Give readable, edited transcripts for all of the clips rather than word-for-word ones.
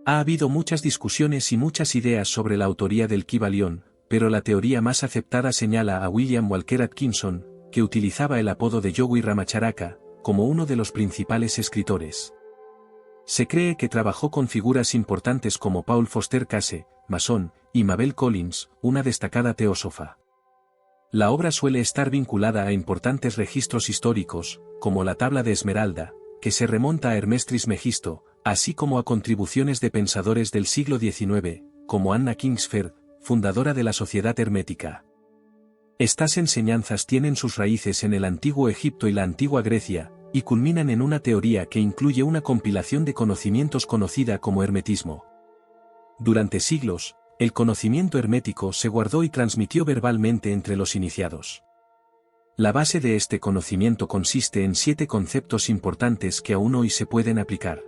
Ha habido muchas discusiones y muchas ideas sobre la autoría del Kybalión, pero la teoría más aceptada señala a William Walker Atkinson, que utilizaba el apodo de Yogi Ramacharaka, como uno de los principales escritores. Se cree que trabajó con figuras importantes como Paul Foster Case, masón, y Mabel Collins, una destacada teósofa. La obra suele estar vinculada a importantes registros históricos, como la Tabla de Esmeralda, que se remonta a Hermes Trismegisto, así como a contribuciones de pensadores del siglo XIX, como Anna Kingsford, fundadora de la Sociedad Hermética. Estas enseñanzas tienen sus raíces en el Antiguo Egipto y la Antigua Grecia, y culminan en una teoría que incluye una compilación de conocimientos conocida como hermetismo. Durante siglos, el conocimiento hermético se guardó y transmitió verbalmente entre los iniciados. La base de este conocimiento consiste en 7 conceptos importantes que aún hoy se pueden aplicar.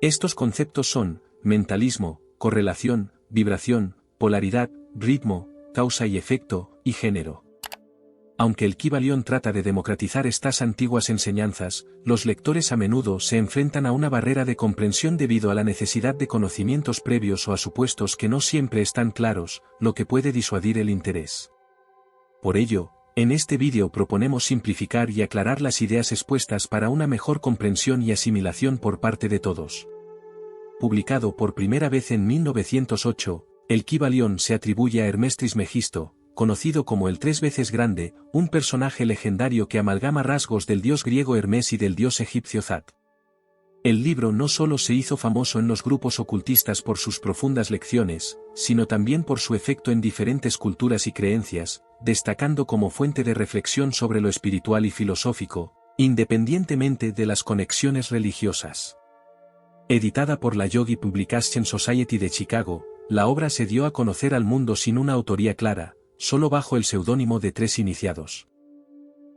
Estos conceptos son: mentalismo, correlación, vibración, polaridad, ritmo, causa y efecto, y género. Aunque el Kybalión trata de democratizar estas antiguas enseñanzas, los lectores a menudo se enfrentan a una barrera de comprensión debido a la necesidad de conocimientos previos o a supuestos que no siempre están claros, lo que puede disuadir el interés. Por ello, en este vídeo proponemos simplificar y aclarar las ideas expuestas para una mejor comprensión y asimilación por parte de todos. Publicado por primera vez en 1908, el Kybalión se atribuye a Hermes Trismegisto, conocido como el 3 veces grande, un personaje legendario que amalgama rasgos del dios griego Hermes y del dios egipcio Zat. El libro no solo se hizo famoso en los grupos ocultistas por sus profundas lecciones, sino también por su efecto en diferentes culturas y creencias, destacando como fuente de reflexión sobre lo espiritual y filosófico, independientemente de las conexiones religiosas. Editada por la Yogi Publication Society de Chicago, la obra se dio a conocer al mundo sin una autoría clara, solo bajo el seudónimo de 3 iniciados.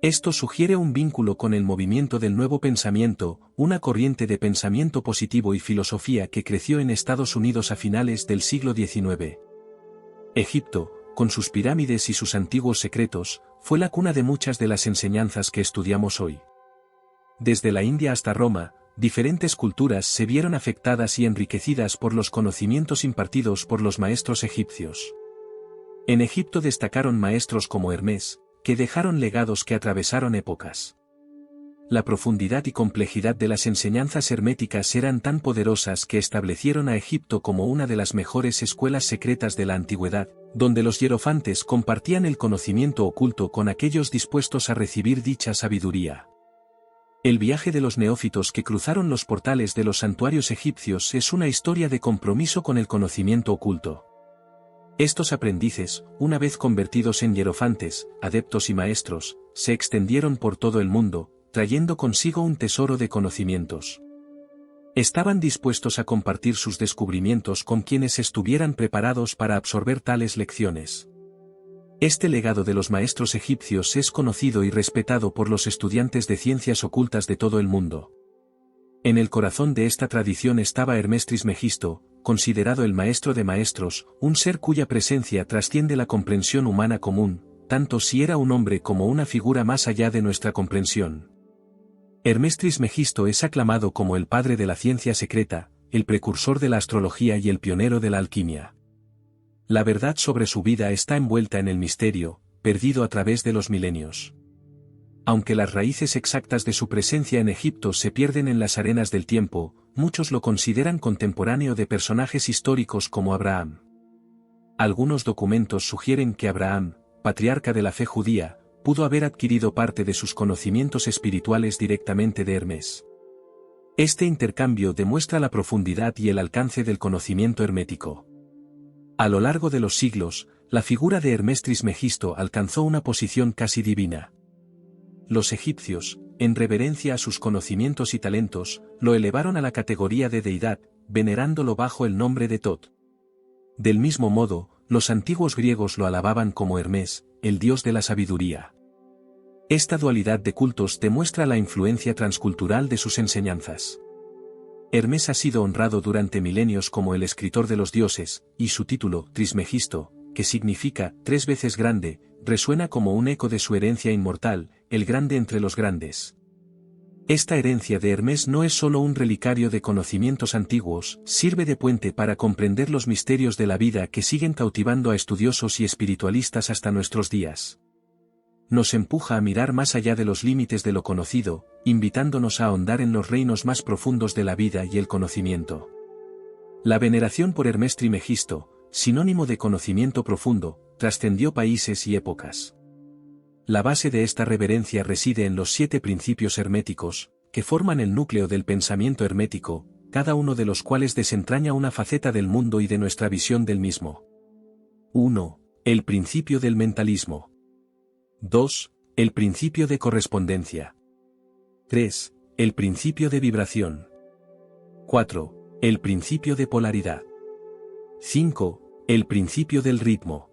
Esto sugiere un vínculo con el movimiento del Nuevo Pensamiento, una corriente de pensamiento positivo y filosofía que creció en Estados Unidos a finales del siglo XIX. Egipto, con sus pirámides y sus antiguos secretos, fue la cuna de muchas de las enseñanzas que estudiamos hoy. Desde la India hasta Roma, diferentes culturas se vieron afectadas y enriquecidas por los conocimientos impartidos por los maestros egipcios. En Egipto destacaron maestros como Hermes, que dejaron legados que atravesaron épocas. La profundidad y complejidad de las enseñanzas herméticas eran tan poderosas que establecieron a Egipto como una de las mejores escuelas secretas de la antigüedad, donde los hierofantes compartían el conocimiento oculto con aquellos dispuestos a recibir dicha sabiduría. El viaje de los neófitos que cruzaron los portales de los santuarios egipcios es una historia de compromiso con el conocimiento oculto. Estos aprendices, una vez convertidos en hierofantes, adeptos y maestros, se extendieron por todo el mundo, trayendo consigo un tesoro de conocimientos. Estaban dispuestos a compartir sus descubrimientos con quienes estuvieran preparados para absorber tales lecciones. Este legado de los maestros egipcios es conocido y respetado por los estudiantes de ciencias ocultas de todo el mundo. En el corazón de esta tradición estaba Hermes Trismegisto, considerado el maestro de maestros, un ser cuya presencia trasciende la comprensión humana común, tanto si era un hombre como una figura más allá de nuestra comprensión. Hermes Trismegisto es aclamado como el padre de la ciencia secreta, el precursor de la astrología y el pionero de la alquimia. La verdad sobre su vida está envuelta en el misterio, perdido a través de los milenios. Aunque las raíces exactas de su presencia en Egipto se pierden en las arenas del tiempo, muchos lo consideran contemporáneo de personajes históricos como Abraham. Algunos documentos sugieren que Abraham, patriarca de la fe judía, pudo haber adquirido parte de sus conocimientos espirituales directamente de Hermes. Este intercambio demuestra la profundidad y el alcance del conocimiento hermético. A lo largo de los siglos, la figura de Hermes Trismegisto alcanzó una posición casi divina. Los egipcios, en reverencia a sus conocimientos y talentos, lo elevaron a la categoría de deidad, venerándolo bajo el nombre de Tot. Del mismo modo, los antiguos griegos lo alababan como Hermes, el dios de la sabiduría. Esta dualidad de cultos demuestra la influencia transcultural de sus enseñanzas. Hermes ha sido honrado durante milenios como el escritor de los dioses, y su título, Trismegisto, que significa 3 veces grande, resuena como un eco de su herencia inmortal, el grande entre los grandes. Esta herencia de Hermés no es solo un relicario de conocimientos antiguos, sirve de puente para comprender los misterios de la vida que siguen cautivando a estudiosos y espiritualistas hasta nuestros días. Nos empuja a mirar más allá de los límites de lo conocido, invitándonos a ahondar en los reinos más profundos de la vida y el conocimiento. La veneración por Hermés Trismegisto, sinónimo de conocimiento profundo, trascendió países y épocas. La base de esta reverencia reside en los 7 principios herméticos, que forman el núcleo del pensamiento hermético, cada uno de los cuales desentraña una faceta del mundo y de nuestra visión del mismo. 1. El principio del mentalismo. 2. El principio de correspondencia. 3. El principio de vibración. 4. El principio de polaridad. 5. El principio del ritmo.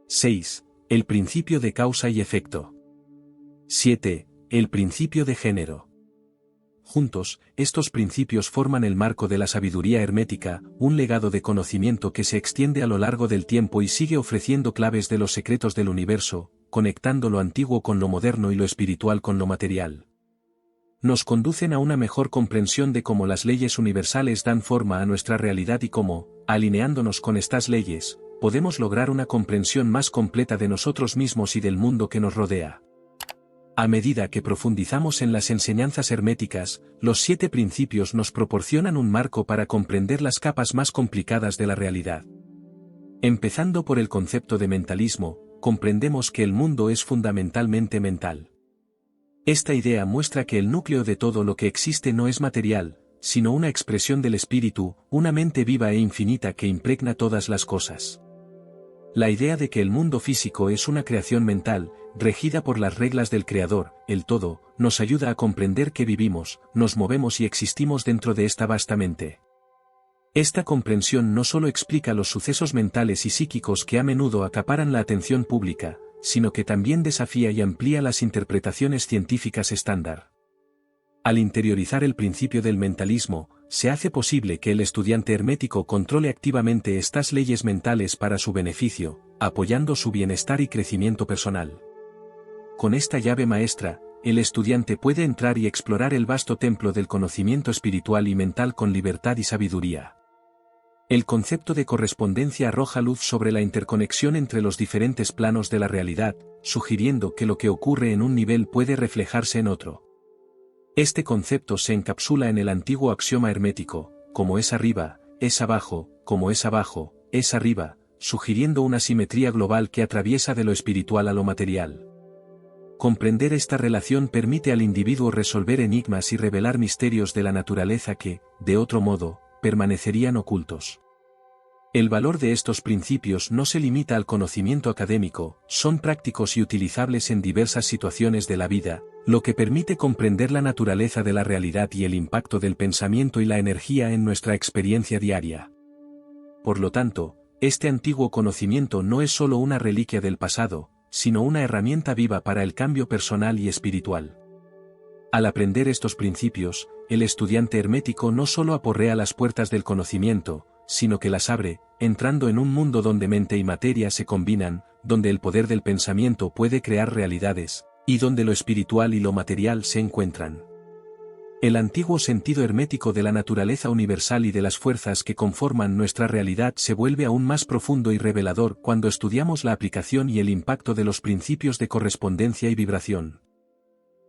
6. El principio de causa y efecto. 7. El principio de género. Juntos, estos principios forman el marco de la sabiduría hermética, un legado de conocimiento que se extiende a lo largo del tiempo y sigue ofreciendo claves de los secretos del universo, conectando lo antiguo con lo moderno y lo espiritual con lo material. Nos conducen a una mejor comprensión de cómo las leyes universales dan forma a nuestra realidad y cómo, alineándonos con estas leyes, podemos lograr una comprensión más completa de nosotros mismos y del mundo que nos rodea. A medida que profundizamos en las enseñanzas herméticas, los 7 principios nos proporcionan un marco para comprender las capas más complicadas de la realidad. Empezando por el concepto de mentalismo, comprendemos que el mundo es fundamentalmente mental. Esta idea muestra que el núcleo de todo lo que existe no es material, sino una expresión del espíritu, una mente viva e infinita que impregna todas las cosas. La idea de que el mundo físico es una creación mental, regida por las reglas del Creador, el Todo, nos ayuda a comprender que vivimos, nos movemos y existimos dentro de esta vasta mente. Esta comprensión no solo explica los sucesos mentales y psíquicos que a menudo acaparan la atención pública, sino que también desafía y amplía las interpretaciones científicas estándar. Al interiorizar el principio del mentalismo, se hace posible que el estudiante hermético controle activamente estas leyes mentales para su beneficio, apoyando su bienestar y crecimiento personal. Con esta llave maestra, el estudiante puede entrar y explorar el vasto templo del conocimiento espiritual y mental con libertad y sabiduría. El concepto de correspondencia arroja luz sobre la interconexión entre los diferentes planos de la realidad, sugiriendo que lo que ocurre en un nivel puede reflejarse en otro. Este concepto se encapsula en el antiguo axioma hermético, como es arriba, es abajo, como es abajo, es arriba, sugiriendo una simetría global que atraviesa de lo espiritual a lo material. Comprender esta relación permite al individuo resolver enigmas y revelar misterios de la naturaleza que, de otro modo, permanecerían ocultos. El valor de estos principios no se limita al conocimiento académico, son prácticos y utilizables en diversas situaciones de la vida, lo que permite comprender la naturaleza de la realidad y el impacto del pensamiento y la energía en nuestra experiencia diaria. Por lo tanto, este antiguo conocimiento no es solo una reliquia del pasado, sino una herramienta viva para el cambio personal y espiritual. Al aprender estos principios, el estudiante hermético no solo aporrea las puertas del conocimiento, sino que las abre, entrando en un mundo donde mente y materia se combinan, donde el poder del pensamiento puede crear realidades, y donde lo espiritual y lo material se encuentran. El antiguo sentido hermético de la naturaleza universal y de las fuerzas que conforman nuestra realidad se vuelve aún más profundo y revelador cuando estudiamos la aplicación y el impacto de los principios de correspondencia y vibración.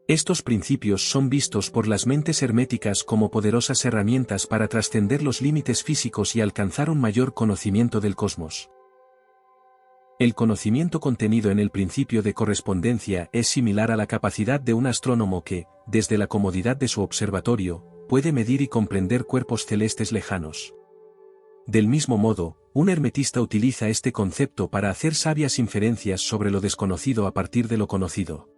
Estos principios son vistos por las mentes herméticas como poderosas herramientas para trascender los límites físicos y alcanzar un mayor conocimiento del cosmos. El conocimiento contenido en el principio de correspondencia es similar a la capacidad de un astrónomo que, desde la comodidad de su observatorio, puede medir y comprender cuerpos celestes lejanos. Del mismo modo, un hermetista utiliza este concepto para hacer sabias inferencias sobre lo desconocido a partir de lo conocido.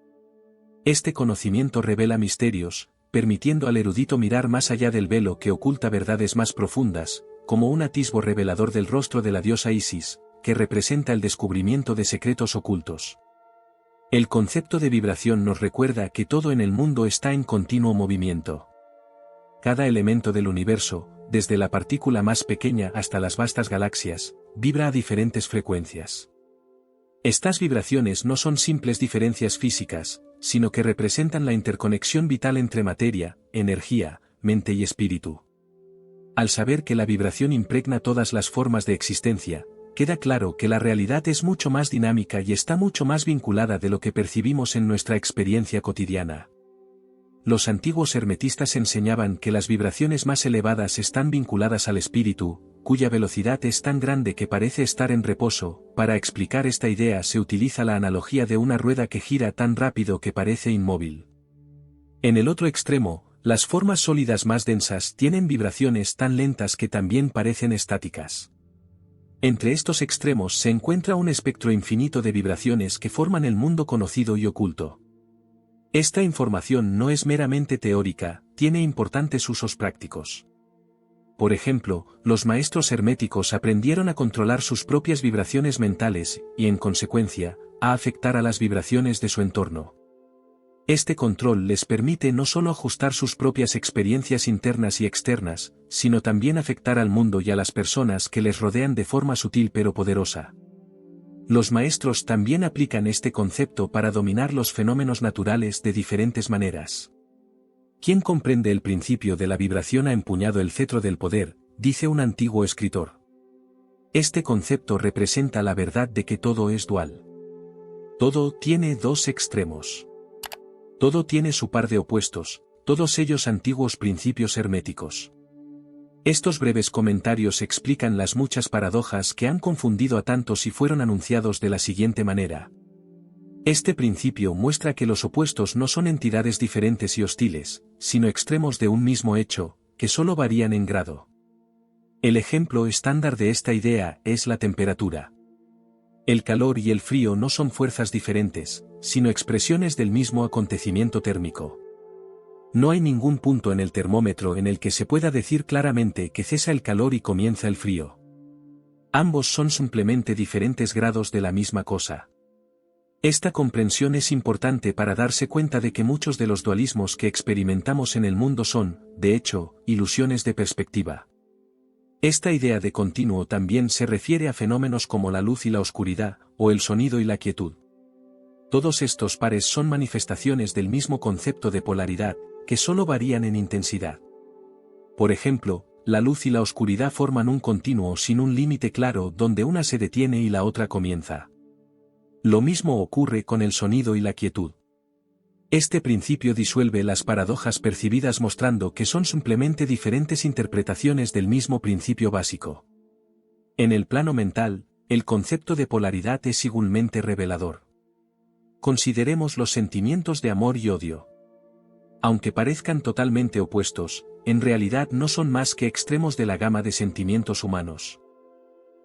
Este conocimiento revela misterios, permitiendo al erudito mirar más allá del velo que oculta verdades más profundas, como un atisbo revelador del rostro de la diosa Isis, que representa el descubrimiento de secretos ocultos. El concepto de vibración nos recuerda que todo en el mundo está en continuo movimiento. Cada elemento del universo, desde la partícula más pequeña hasta las vastas galaxias, vibra a diferentes frecuencias. Estas vibraciones no son simples diferencias físicas, sino que representan la interconexión vital entre materia, energía, mente y espíritu. Al saber que la vibración impregna todas las formas de existencia, queda claro que la realidad es mucho más dinámica y está mucho más vinculada de lo que percibimos en nuestra experiencia cotidiana. Los antiguos hermetistas enseñaban que las vibraciones más elevadas están vinculadas al espíritu, cuya velocidad es tan grande que parece estar en reposo. Para explicar esta idea se utiliza la analogía de una rueda que gira tan rápido que parece inmóvil. En el otro extremo, las formas sólidas más densas tienen vibraciones tan lentas que también parecen estáticas. Entre estos extremos se encuentra un espectro infinito de vibraciones que forman el mundo conocido y oculto. Esta información no es meramente teórica, tiene importantes usos prácticos. Por ejemplo, los maestros herméticos aprendieron a controlar sus propias vibraciones mentales y, en consecuencia, a afectar a las vibraciones de su entorno. Este control les permite no solo ajustar sus propias experiencias internas y externas, sino también afectar al mundo y a las personas que les rodean de forma sutil pero poderosa. Los maestros también aplican este concepto para dominar los fenómenos naturales de diferentes maneras. Quien comprende el principio de la vibración ha empuñado el cetro del poder, dice un antiguo escritor. Este concepto representa la verdad de que todo es dual. Todo tiene dos extremos. Todo tiene su par de opuestos, todos ellos antiguos principios herméticos. Estos breves comentarios explican las muchas paradojas que han confundido a tantos y fueron anunciados de la siguiente manera. Este principio muestra que los opuestos no son entidades diferentes y hostiles, sino extremos de un mismo hecho, que solo varían en grado. El ejemplo estándar de esta idea es la temperatura. El calor y el frío no son fuerzas diferentes, sino expresiones del mismo acontecimiento térmico. No hay ningún punto en el termómetro en el que se pueda decir claramente que cesa el calor y comienza el frío. Ambos son simplemente diferentes grados de la misma cosa. Esta comprensión es importante para darse cuenta de que muchos de los dualismos que experimentamos en el mundo son, de hecho, ilusiones de perspectiva. Esta idea de continuo también se refiere a fenómenos como la luz y la oscuridad, o el sonido y la quietud. Todos estos pares son manifestaciones del mismo concepto de polaridad, que solo varían en intensidad. Por ejemplo, la luz y la oscuridad forman un continuo sin un límite claro donde una se detiene y la otra comienza. Lo mismo ocurre con el sonido y la quietud. Este principio disuelve las paradojas percibidas mostrando que son simplemente diferentes interpretaciones del mismo principio básico. En el plano mental, el concepto de polaridad es igualmente revelador. Consideremos los sentimientos de amor y odio. Aunque parezcan totalmente opuestos, en realidad no son más que extremos de la gama de sentimientos humanos.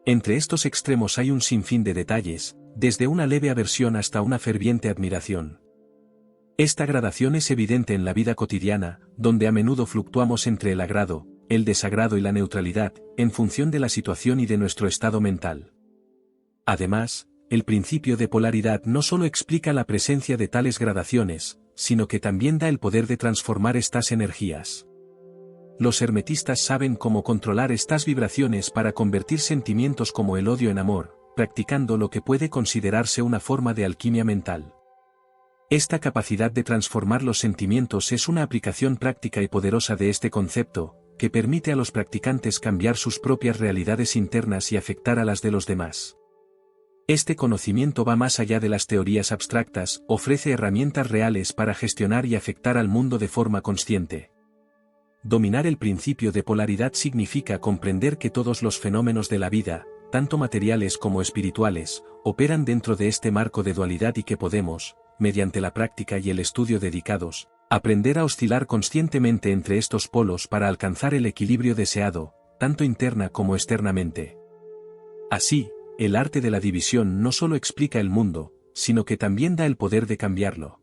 Entre estos extremos hay un sinfín de detalles, desde una leve aversión hasta una ferviente admiración. Esta gradación es evidente en la vida cotidiana, donde a menudo fluctuamos entre el agrado, el desagrado y la neutralidad, en función de la situación y de nuestro estado mental. Además, el principio de polaridad no solo explica la presencia de tales gradaciones, sino que también da el poder de transformar estas energías. Los hermetistas saben cómo controlar estas vibraciones para convertir sentimientos como el odio en amor, practicando lo que puede considerarse una forma de alquimia mental. Esta capacidad de transformar los sentimientos es una aplicación práctica y poderosa de este concepto, que permite a los practicantes cambiar sus propias realidades internas y afectar a las de los demás. Este conocimiento va más allá de las teorías abstractas, ofrece herramientas reales para gestionar y afectar al mundo de forma consciente. Dominar el principio de polaridad significa comprender que todos los fenómenos de la vida, tanto materiales como espirituales, operan dentro de este marco de dualidad y que podemos, mediante la práctica y el estudio dedicados, aprender a oscilar conscientemente entre estos polos para alcanzar el equilibrio deseado, tanto interna como externamente. Así, el arte de la división no solo explica el mundo, sino que también da el poder de cambiarlo.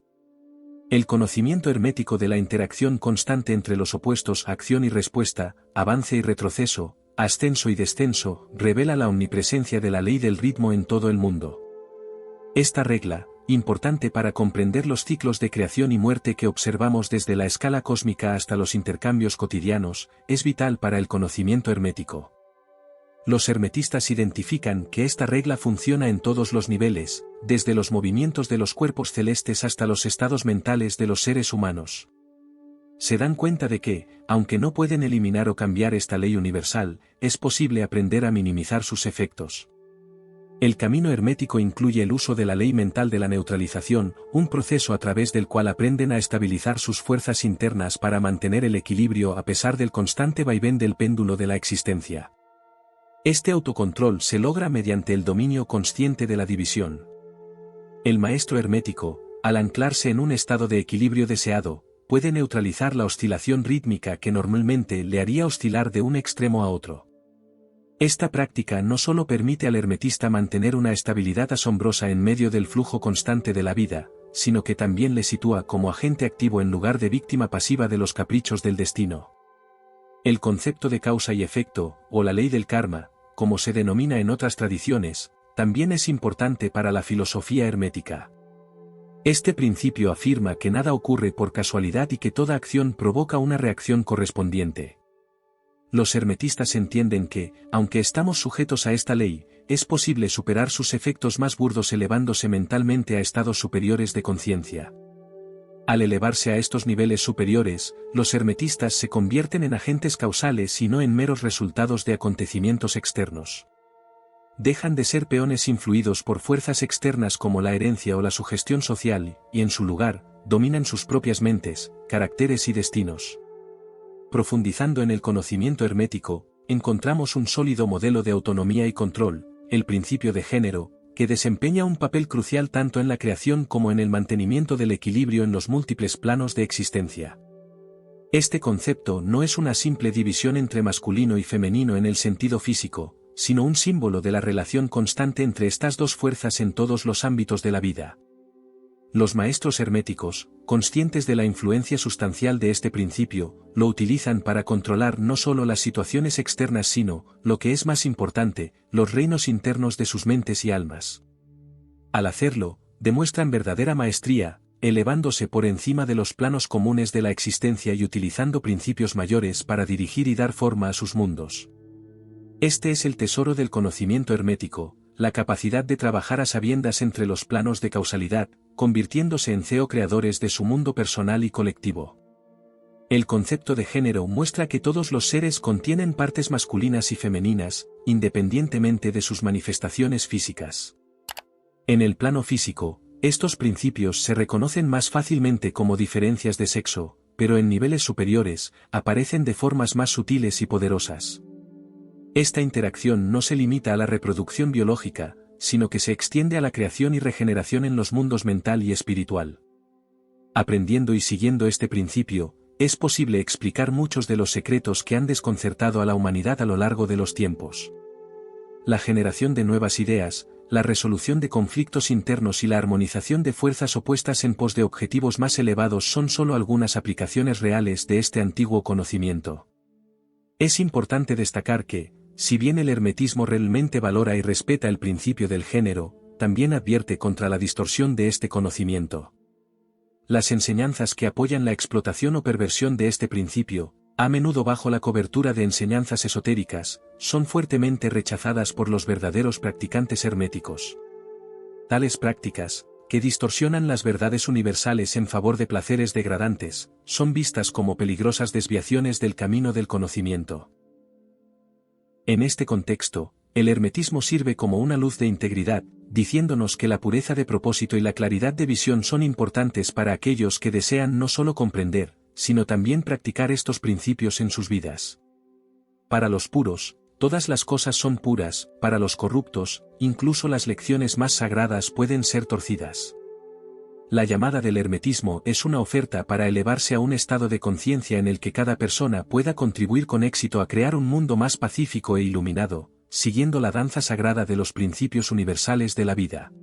El conocimiento hermético de la interacción constante entre los opuestos acción y respuesta, avance y retroceso, ascenso y descenso, revela la omnipresencia de la ley del ritmo en todo el mundo. Esta regla, importante para comprender los ciclos de creación y muerte que observamos desde la escala cósmica hasta los intercambios cotidianos, es vital para el conocimiento hermético. Los hermetistas identifican que esta regla funciona en todos los niveles, desde los movimientos de los cuerpos celestes hasta los estados mentales de los seres humanos. Se dan cuenta de que, aunque no pueden eliminar o cambiar esta ley universal, es posible aprender a minimizar sus efectos. El camino hermético incluye el uso de la ley mental de la neutralización, un proceso a través del cual aprenden a estabilizar sus fuerzas internas para mantener el equilibrio a pesar del constante vaivén del péndulo de la existencia. Este autocontrol se logra mediante el dominio consciente de la división. El maestro hermético, al anclarse en un estado de equilibrio deseado, puede neutralizar la oscilación rítmica que normalmente le haría oscilar de un extremo a otro. Esta práctica no solo permite al hermetista mantener una estabilidad asombrosa en medio del flujo constante de la vida, sino que también le sitúa como agente activo en lugar de víctima pasiva de los caprichos del destino. El concepto de causa y efecto, o la ley del karma, como se denomina en otras tradiciones, también es importante para la filosofía hermética. Este principio afirma que nada ocurre por casualidad y que toda acción provoca una reacción correspondiente. Los hermetistas entienden que, aunque estamos sujetos a esta ley, es posible superar sus efectos más burdos elevándose mentalmente a estados superiores de conciencia. Al elevarse a estos niveles superiores, los hermetistas se convierten en agentes causales y no en meros resultados de acontecimientos externos. Dejan de ser peones influidos por fuerzas externas como la herencia o la sugestión social, y en su lugar, dominan sus propias mentes, caracteres y destinos. Profundizando en el conocimiento hermético, encontramos un sólido modelo de autonomía y control, el principio de género, que desempeña un papel crucial tanto en la creación como en el mantenimiento del equilibrio en los múltiples planos de existencia. Este concepto no es una simple división entre masculino y femenino en el sentido físico, sino un símbolo de la relación constante entre estas dos fuerzas en todos los ámbitos de la vida. Los maestros herméticos, conscientes de la influencia sustancial de este principio, lo utilizan para controlar no solo las situaciones externas sino, lo que es más importante, los reinos internos de sus mentes y almas. Al hacerlo, demuestran verdadera maestría, elevándose por encima de los planos comunes de la existencia y utilizando principios mayores para dirigir y dar forma a sus mundos. Este es el tesoro del conocimiento hermético, la capacidad de trabajar a sabiendas entre los planos de causalidad, convirtiéndose en co-creadores de su mundo personal y colectivo. El concepto de género muestra que todos los seres contienen partes masculinas y femeninas, independientemente de sus manifestaciones físicas. En el plano físico, estos principios se reconocen más fácilmente como diferencias de sexo, pero en niveles superiores, aparecen de formas más sutiles y poderosas. Esta interacción no se limita a la reproducción biológica, sino que se extiende a la creación y regeneración en los mundos mental y espiritual. Aprendiendo y siguiendo este principio, es posible explicar muchos de los secretos que han desconcertado a la humanidad a lo largo de los tiempos. La generación de nuevas ideas, la resolución de conflictos internos y la armonización de fuerzas opuestas en pos de objetivos más elevados son solo algunas aplicaciones reales de este antiguo conocimiento. Es importante destacar que, si bien el hermetismo realmente valora y respeta el principio del género, también advierte contra la distorsión de este conocimiento. Las enseñanzas que apoyan la explotación o perversión de este principio, a menudo bajo la cobertura de enseñanzas esotéricas, son fuertemente rechazadas por los verdaderos practicantes herméticos. Tales prácticas, que distorsionan las verdades universales en favor de placeres degradantes, son vistas como peligrosas desviaciones del camino del conocimiento. En este contexto, el hermetismo sirve como una luz de integridad, diciéndonos que la pureza de propósito y la claridad de visión son importantes para aquellos que desean no solo comprender, sino también practicar estos principios en sus vidas. Para los puros, todas las cosas son puras, para los corruptos, incluso las lecciones más sagradas pueden ser torcidas. La llamada del hermetismo es una oferta para elevarse a un estado de conciencia en el que cada persona pueda contribuir con éxito a crear un mundo más pacífico e iluminado, siguiendo la danza sagrada de los principios universales de la vida.